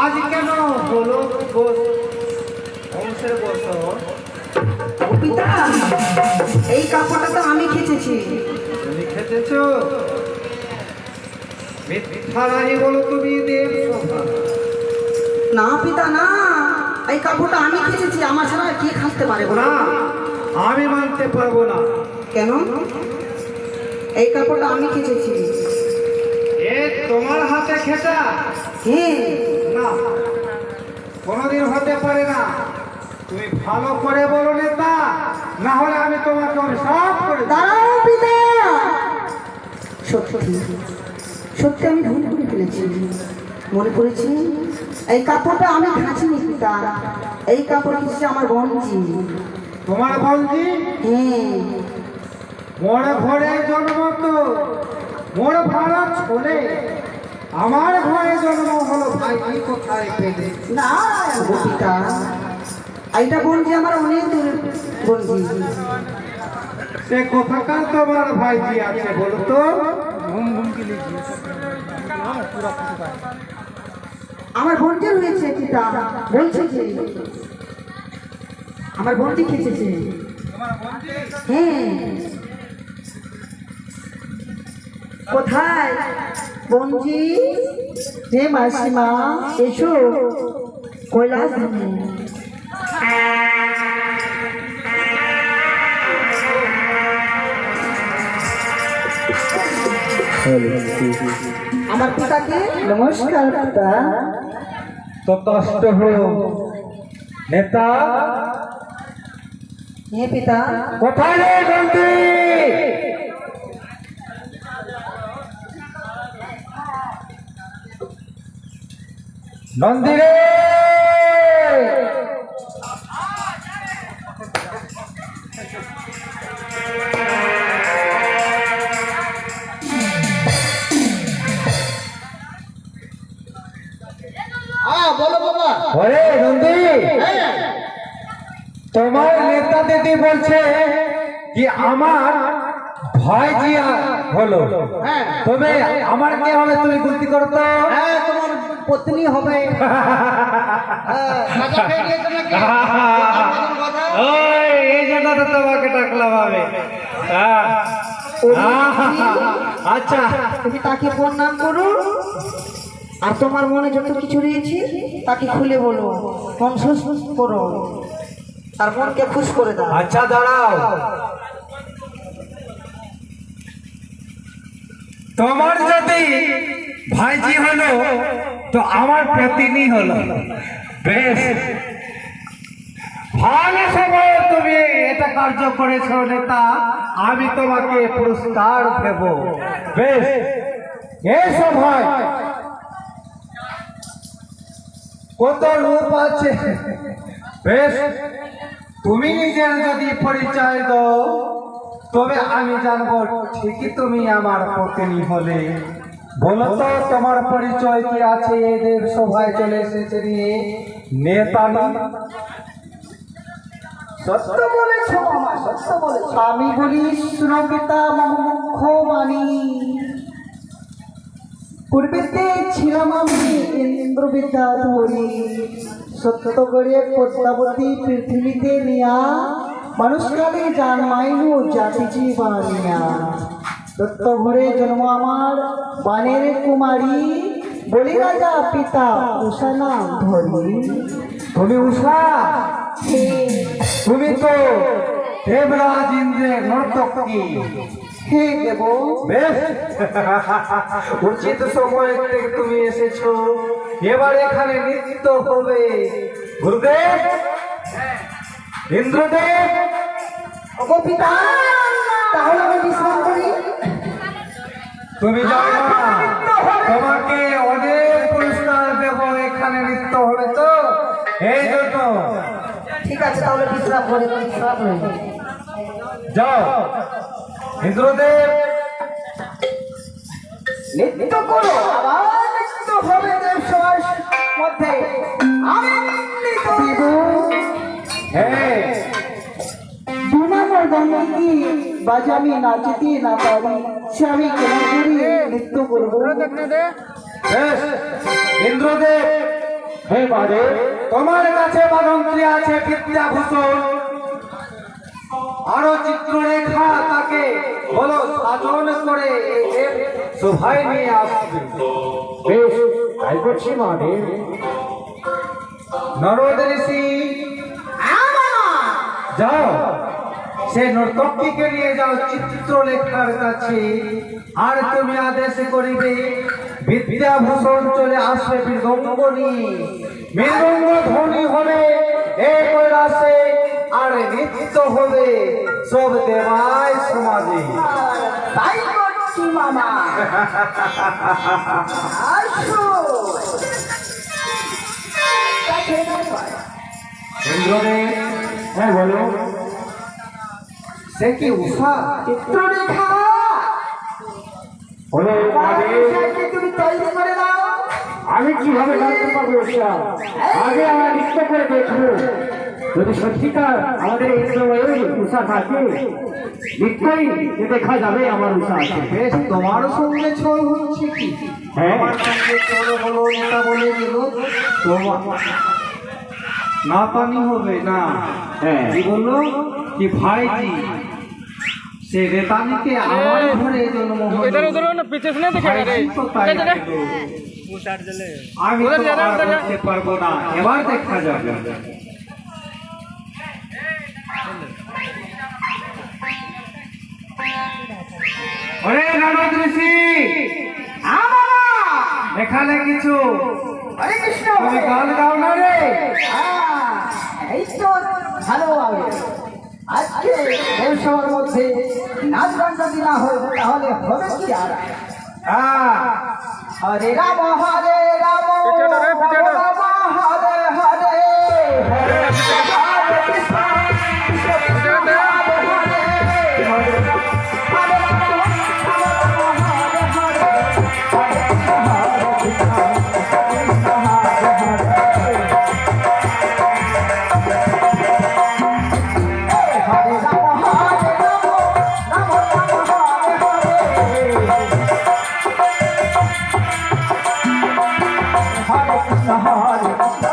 আজ কেন হলো বংশের বছর? পিতা, এই কাপড়টা তো আমি খেচেছি। তুমি খেতেছ? মিথ্যা রানী বলো তুমি দেব সভা। না পিতা না, এই কাপড়টা আমি খেচেছি, আমার ছাড়া কে খাতে পারে না, আমি মানতে পারবো না। কেন? এই কাপড়টা আমি খেচেছি। এ তোমার হাতে খেটা? হ্যাঁ। না, কোনোদিন হতে পারে না। তুমি ভালো করে বলো নেতা, না হলে আমি তোমাকে সব করে দেব। দাঁড়াও পিতা, সত্যি সত্যি আমি ভুল করে ফেলেছি। মনে পড়েছি, এই কাপড়টা আমি খাঁচিনি পিতা, এই কাপড় কিসে আমার বঞ্জি। তোমার বলছি হ্যাঁ। মোর ঘরে জন্ম তো মোর ভাড়া ছোলে, আমার ঘরে জন্ম হলো ভাই কোথায় পেলে? না গো পিতা, এইটা বঞ্জি আমার অনেক দূরের বঞ্জি। সে কোথাকার তোমার ভাইজি আছে বলো তো? আমার বঞ্জি হয়েছে পিতা, বলছে যে আমার বঞ্জি খেয়েছে। হ্যাঁ। কোথায় বঞ্জি? হে মাসিমা, এসো কৈলাস ধামে। আমার পিতাকে নমস্কার পিতা। তো কষ্ট হলো নেতা। হে পিতা। কোথায় রে বন্দি? নন্দী রে, বলো বাবা। ওরে নন্দী, তোমার নেতা দিদি বলছে কি আমার ভাইজি হলো। তবে আমার কি হবে তুমি গুনতি করো তো? হ্যাঁ, তোমার পত্নী হবে। ওই এই জন্য তো তোমাকে ডাকলাম আমি। আচ্ছা, তুমি তাকে প্রণাম করো, আর তোমার মনে যত কিছু রয়েছে তাকে খুলে বলো, কনসিয়াস করো, তার মনকে খুশ করে দাও। আচ্ছা দাঁড়াও, তোমার যদি ভাইজি হলো তো আমার পত্নী হলো। বেশ ভালো সময় তুমি এটা কার্য করেছো নেতা, আমি তোমাকে পুরস্কার দেব। বেশ, এসো ভাই, কত রূপ আছে। বেশ, তুমি নিজের যদি পরিচয় দাও তবে আমি জানবো ঠিকই তুমি আমার পত্নী হলে। বলো তো তোমার পরিচয় কি আছে? এদের সভায় চলে এসেছে নিয়ে নেতা। সত্য বলেছ মামা, সত্য বলেছ। আমি বলি সুরপিতা মুখ্য বাণী। পূর্বেতে ছিলাম আমি ইন্দ্রবিদ্যা ধরি, সত্য করে পদ্মাবতী পৃথিবীতে নিয়া মানুষকালে জন্মাইনু জাতি জীবানিয়া। দত্ত ঘরে জন্ম আমার বানের কুমারী, বলি রাজা পিতা উষা নাম ধরি। তুমি উষা? তুমি তো দেবরাজ ইন্দ্রের নর্তকী। হে দেব। বেশ, উচিত সময় থেকে তুমি এসেছো, এবার এখানে নৃত্য হবে। গুরুদেব, ইন্দ্রদেব। ওগো পিতা, তাহলে আমি বিশ্রাম করি। তুমি জানো না তোমাকে অনেক পুরস্কার দেব, এখানে নৃত্য হবে তো এই জন্য। ঠিক আছে, তাহলে বিশ্রাম করে বিশ্রাম নেই। যাও ইন্দ্রদেব, নৃত্য করো, আবার নৃত্য হবে দেবসভার মধ্যে। আমি নৃত্য দিব। হ্যাঁ, বিনা মর্দানে কি বাজামি নাচতে না পারি, সে আমি কেন করি নৃত্য করবো। বেশ ইন্দ্রদেব, হে মহাদেব, তোমার কাছে বাদন্ত্রী আছে বিদ্যাভূষণ, আরো চিত্ররেখা তাকে বলো সাধন করে এই দেব শোভায় নিয়ে আসবে। বেশ তাই করছি মহাদেব। নরদ ঋষি যাও, সে নর্তকীকে নিয়ে যাও চিত্রলেখার কাছে, আর তুমি আদেশ করিবে বিদ্যাভূষণ চলে আসবে মৃদঙ্গ নিয়ে। মৃদঙ্গ ধ্বনি হবে এ কৈলাসে, আর নৃত্য হবে সব দেবায় সমাজে। তাই করছি মামা। আসো। ইন্দ্রদেব, হ্যাঁ বলো। সে কি উষা? চিত্ররেখা বলো মহাদেব, উষাকে তুমি তৈরি করে দাও। আমি কিভাবে জানতে পারবো উষা? আগে আমরা নৃত্য করে দেখবো। যদি সত্যিকার আমাদের ইন্দ্রময়ের উষা থাকে, নিশ্চয়ই দেখা যাবে আমার উষা আছে। বেশ, তোমার সঙ্গে ছল হচ্ছে কি? হ্যাঁ। আমার সঙ্গে ছল হলো, এটা বলে গেল তোমার না পানি হবে না। হ্যাঁ। কি বললো কি ভাইজি, সে রেতানিকে আমার ঘরে জন্ম হলো। ভাইজি তো তাই হলো। আমি তো আর বলতে পারবো না, এবার দেখা যাবে। ওরে নারদ ঋষি, এখানে কিছু হরে কৃষ্ণ। তুমি গান গাও না রে? এই তো ভালো হবে। আজকে দেবসভার মধ্যে নাচ গান যদি না হয় তাহলে হবে কি আর? হ্যাঁ, হরে রাম হরে রাম রাম রাম হরে হরে, হরে কৃষ্ণ কৃষ্ণ কৃষ্ণ হরে হরে, হরে রাম হরে রাম রাম রাম হরে হরে, হরে কৃষ্ণ কৃষ্ণ হরে হরে। হরে রাম হরে রাম রাম রাম হরে হরে, হরে কৃষ্ণ